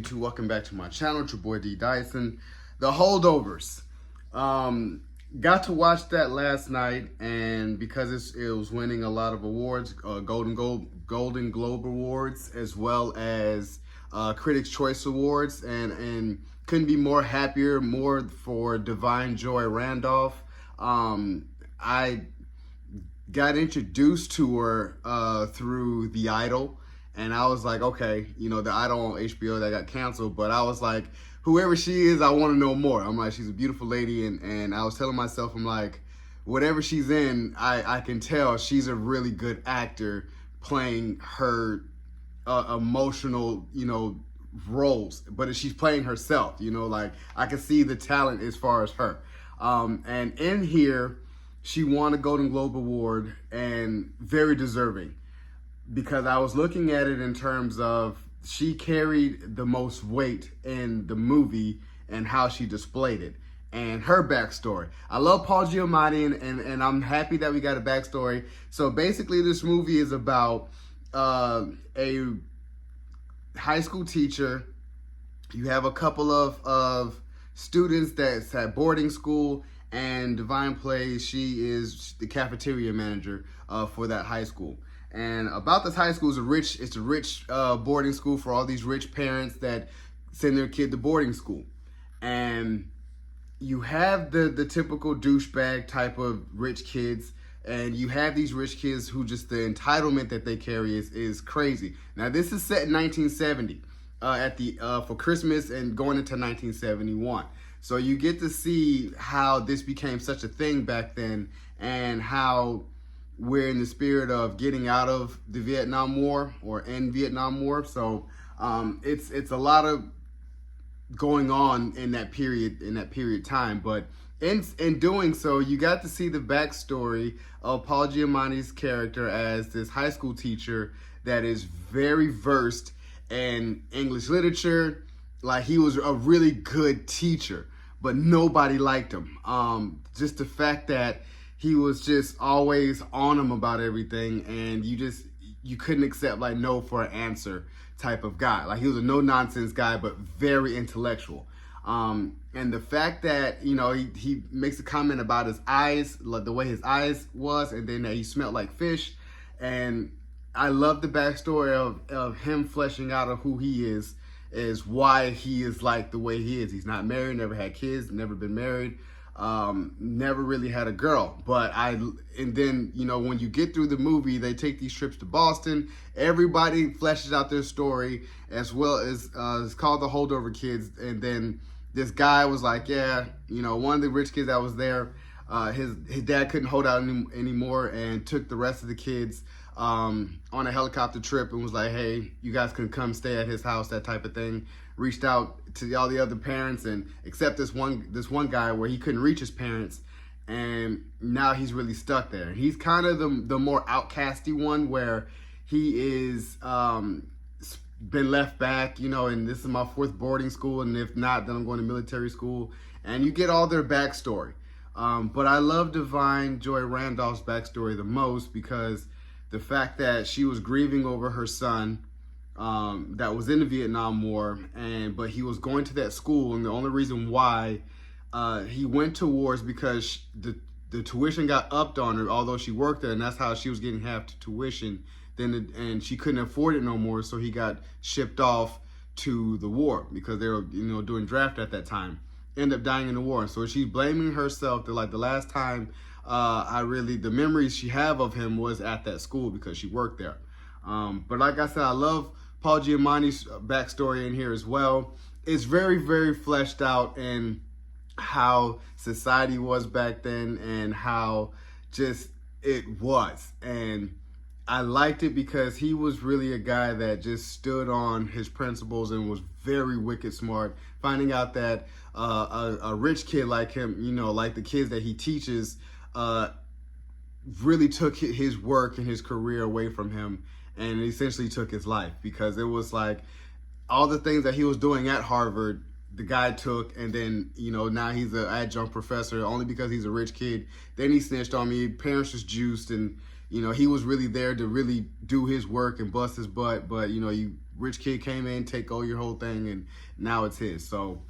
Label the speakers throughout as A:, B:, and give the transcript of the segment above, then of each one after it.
A: YouTube? Welcome back to my channel. It's your boy D Dyson. The Holdovers. Got to watch that last night, and because it was winning a lot of awards, Golden Globe Awards, as well as Critics' Choice Awards, and couldn't be more happier, more for DaVineJoyRandolph. I got introduced to her through The Idol. And I was like, okay, you know, The Idol on HBO that got canceled, but I was like, whoever she is, I want to know more. I'm like, she's a beautiful lady, and I was telling myself, I'm like, whatever she's in, I can tell she's a really good actor playing her emotional, you know, roles, but she's playing herself, you know, like I can see the talent as far as her. And in here, she won a Golden Globe Award, and very deserving. Because I was looking at it in terms of she carried the most weight in the movie and how she displayed it and her backstory. I love PaulGiamatti, and I'm happy that we got a backstory. So basically this movie is about a high school teacher. You have a couple of students that's at boarding school, and Divine plays, she is the cafeteria manager for that high school. And about this high school is it's a rich boarding school for all these rich parents that send their kid to boarding school. And you have the typical douchebag type of rich kids, and you have these rich kids who just the entitlement that they carry is crazy. Now this is set in 1970 for Christmas and going into 1971. So you get to see how this became such a thing back then, and how we're in the spirit of getting out of the Vietnam War or in Vietnam War. So it's a lot of going on in that period time. But in doing so, you got to see the backstory of Paul Giamatti's character as this high school teacher that is very versed in English literature. Like, he was a really good teacher, but nobody liked him. Just the fact that he was just always on him about everything, and you couldn't accept like no for an answer type of guy. Like, he was a no nonsense guy, but very intellectual. And the fact that, you know, he makes a comment about his eyes, like the way his eyes was, and then that he smelled like fish. And I love the backstory of him fleshing out of who he is why he is like the way he is. He's not married, never had kids, never been married. Never really had a girl, and then, you know, when you get through the movie, they take these trips to Boston. Everybody fleshes out their story, as well as it's called The Holdover Kids. And then this guy was like, yeah, you know, one of the rich kids that was there, his dad couldn't hold out anymore, and took the rest of the kids on a helicopter trip, and was like, hey, you guys can come stay at his house, that type of thing. Reached out to all the other parents, and except this one guy where he couldn't reach his parents, and now he's really stuck there. And he's kind of the more outcasty one, where he is been left back, you know, and this is my 4th boarding school, and if not, then I'm going to military school. And you get all their backstory. But I love DaVineJoyRandolph's backstory the most, because the fact that she was grieving over her son that was in the Vietnam War, but he was going to that school, and the only reason why he went to war is because the tuition got upped on her, although she worked there, and that's how she was getting half the tuition. And she couldn't afford it no more, so he got shipped off to the war because they were, you know, doing draft at that time. Ended up dying in the war, so she's blaming herself. That like the last time the memories she have of him was at that school because she worked there. But like I said, I love Paul Giamatti's backstory in here as well. It's very, very fleshed out in how society was back then, and how just it was. And I liked it because he was really a guy that just stood on his principles and was very wicked smart. Finding out that a rich kid like him, you know, like the kids that he teaches, really took his work and his career away from him, and essentially took his life, because it was like all the things that he was doing at Harvard the guy took, and then, you know, now he's an adjunct professor only because he's a rich kid. Then he snitched on me. Parents just juiced, and, you know, he was really there to really do his work and bust his butt. But, you know, you rich kid came in, take over your whole thing, and now it's his. So,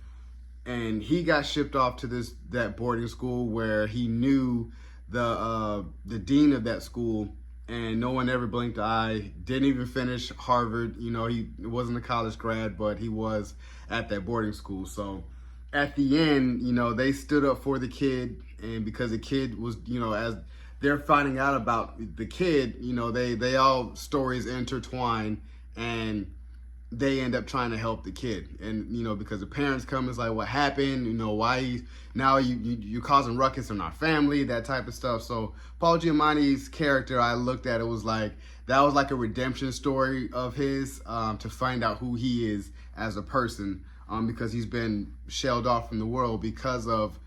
A: and he got shipped off to that boarding school where he knew the dean of that school, and no one ever blinked an eye. Didn't even finish Harvard. You know, he wasn't a college grad, but he was at that boarding school. So at the end, you know, they stood up for the kid, and because the kid was, you know, as they're finding out about the kid, you know, they all stories intertwine, and they end up trying to help the kid. And, you know, because the parents come, it's like, what happened? You know, why now you're causing ruckus in our family, that type of stuff. So Paul Giamatti's character, I looked at it, was like, that was like a redemption story of his, to find out who he is as a person, because he's been shelled off from the world because of,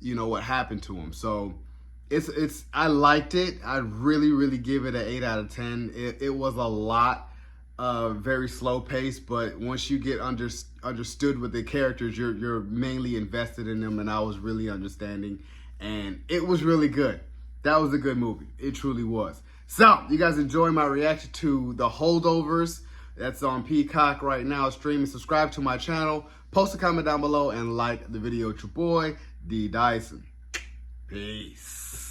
A: you know, what happened to him. So I liked it. I really give it an 8 out of 10. It was a lot, very slow pace, but once you get understood with the characters, you're mainly invested in them, and I was really understanding, and it was really good. That was a good movie. It truly was. So, you guys enjoy my reaction to The Holdovers. That's on Peacock right now, streaming. Subscribe to my channel, post a comment down below, and like the video. It's your boy, D. Dyson. Peace.